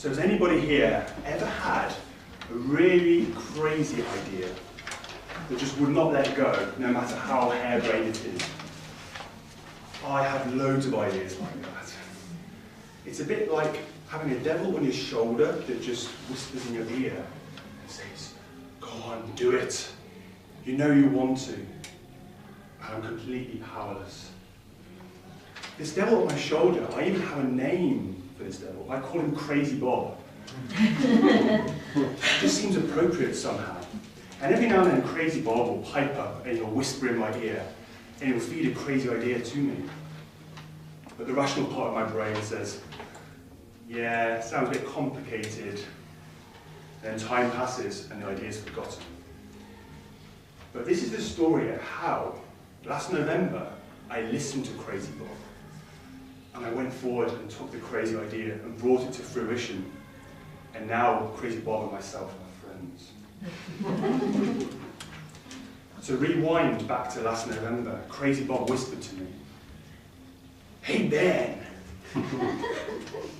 So has anybody here ever had a really crazy idea that just would not let go, no matter how harebrained it is? I have loads of ideas like that. It's a bit like having a devil on your shoulder that just whispers in your ear and says, "Go on, do it. You know you want to." And I'm completely powerless. This devil on my shoulder, I even have a name for this devil. I call him Crazy Bob. It just seems appropriate somehow. And every now and then Crazy Bob will pipe up and he'll whisper in my ear and he'll feed a crazy idea to me. But the rational part of my brain says, yeah, sounds a bit complicated. Then time passes and the idea is forgotten. But this is the story of how, last November, I listened to Crazy Bob. And I went forward and took the crazy idea and brought it to fruition. And now Crazy Bob and myself are friends. So rewind back to last November, Crazy Bob whispered to me, "Hey Ben,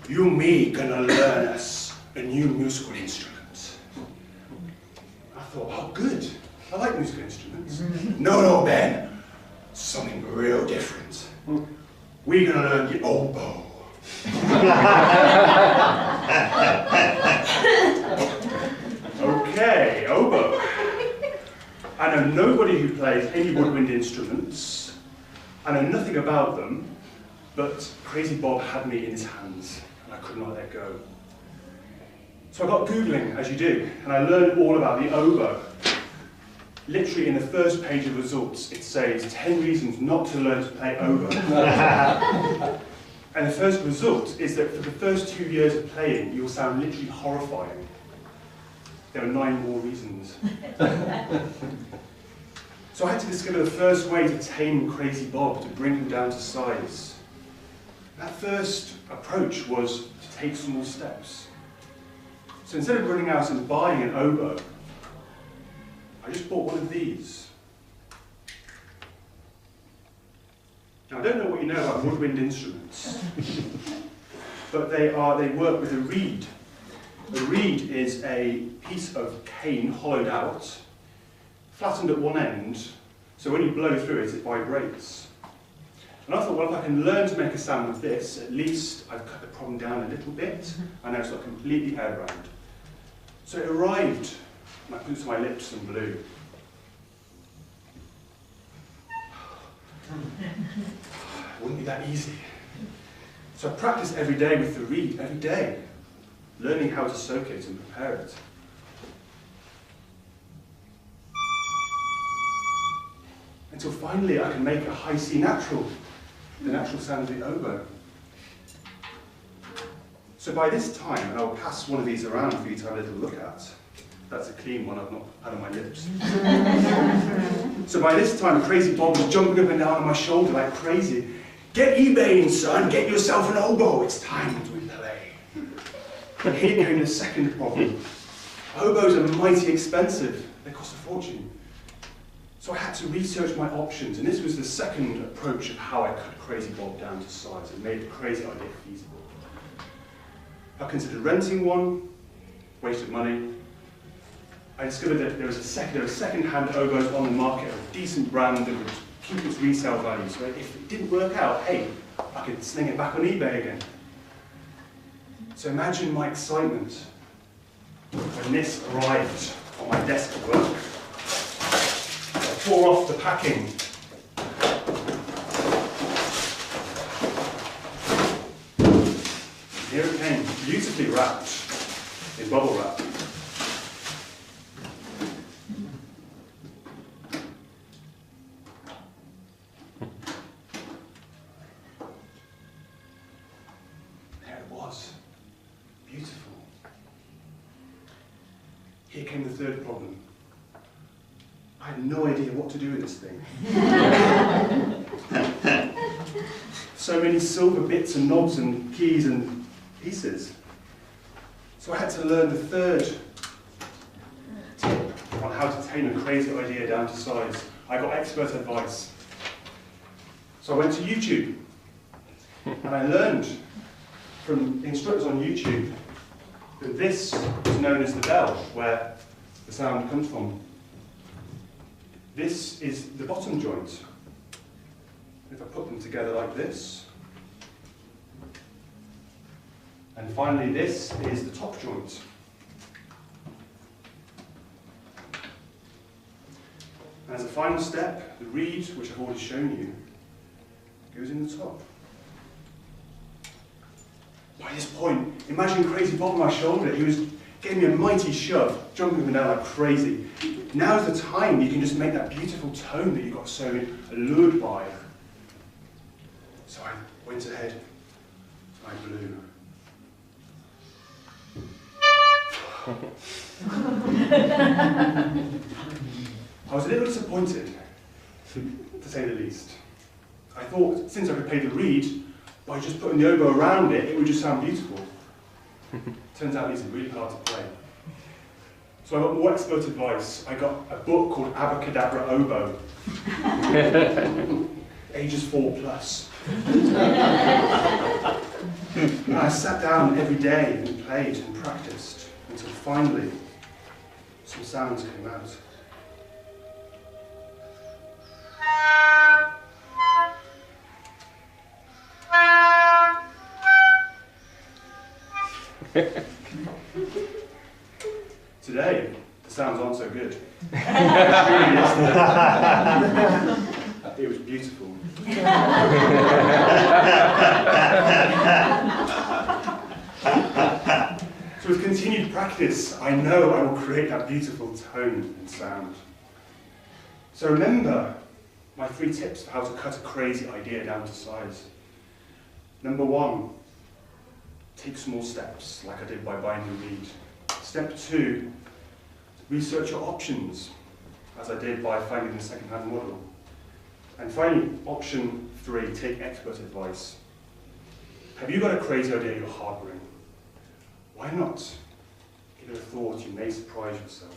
you and me gonna learn us a new musical instrument." I thought, oh good, I like musical instruments. No Ben, something real different. We're gonna learn the oboe. Okay, oboe. I know nobody who plays any woodwind instruments. I know nothing about them, but Crazy Bob had me in his hands, and I could not let go. So I got Googling, as you do, and I learned all about the oboe. Literally in the first page of results, it says 10 reasons not to learn to play oboe. And the first result is that for the first 2 years of playing, you'll sound literally horrifying. There are 9 more reasons. So I had to discover the first way to tame Crazy Bob, to bring him down to size. That first approach was to take small steps. So instead of running out and buying an oboe, I just bought one of these. Now I don't know what you know about woodwind instruments, but they work with a reed. A reed is a piece of cane hollowed out, flattened at one end, so when you blow through it, it vibrates. And I thought, well, if I can learn to make a sound with this, at least I've cut the problem down a little bit, and now it's not completely harebrained. So it arrived, and I put it to my lips and blew. It wouldn't be that easy. So I practiced every day with the reed, every day, learning how to soak it and prepare it. Until finally I can make a high C natural, the natural sound of the oboe. So by this time, and I'll pass one of these around for you to have a little look at. That's a clean one I've not had on my lips. So by this time, Crazy Bob was jumping up and down on my shoulder like crazy. "Get eBaying, son, get yourself an oboe, it's time to play." And here came the second problem. Oboes are mighty expensive, they cost a fortune. So I had to research my options, and this was the second approach of how I cut Crazy Bob down to size and made the crazy idea feasible. I considered renting one, wasted money. I discovered that there was second-hand oboes on the market of a decent brand that would keep its resale value, so if it didn't work out, hey, I could sling it back on eBay again. So imagine my excitement when this arrived on my desk at work. I tore off the packing. And here it came, beautifully wrapped in bubble wrap. There it was, beautiful. Here came the third problem. I had no idea what to do with this thing. So many silver bits and knobs and keys and pieces. So I had to learn the third tip on how to tame a crazy idea down to size. I got expert advice. So I went to YouTube and I learned from instructors on YouTube And this is known as the bell, where the sound comes from. This is the bottom joint. If I put them together like this. And finally, this is the top joint. And as a final step, the reed, which I've already shown you, goes in the top. By this point, imagine Crazy Bob on my shoulder. He was giving me a mighty shove, jumping up and down like crazy. Now's the time you can just make that beautiful tone that you got so allured by. So I went ahead, I blew. I was a little disappointed, to say the least. I thought, since I could play the reed, by just putting the oboe around it, it would just sound beautiful. Turns out it's really hard to play. So I got more expert advice. I got a book called Abracadabra Oboe. Ages 4+. And I sat down every day and played and practiced until finally some sounds came out. Today, the sounds aren't so good. It was beautiful. So with continued practice, I know I will create that beautiful tone and sound. So remember my 3 tips for how to cut a crazy idea down to size. Number 1, take small steps, like I did by buying the reed. Step 2, research your options, as I did by finding the second-hand model. And finally, option 3, take expert advice. Have you got a crazy idea you're harboring? Why not? Give it a thought, you may surprise yourself.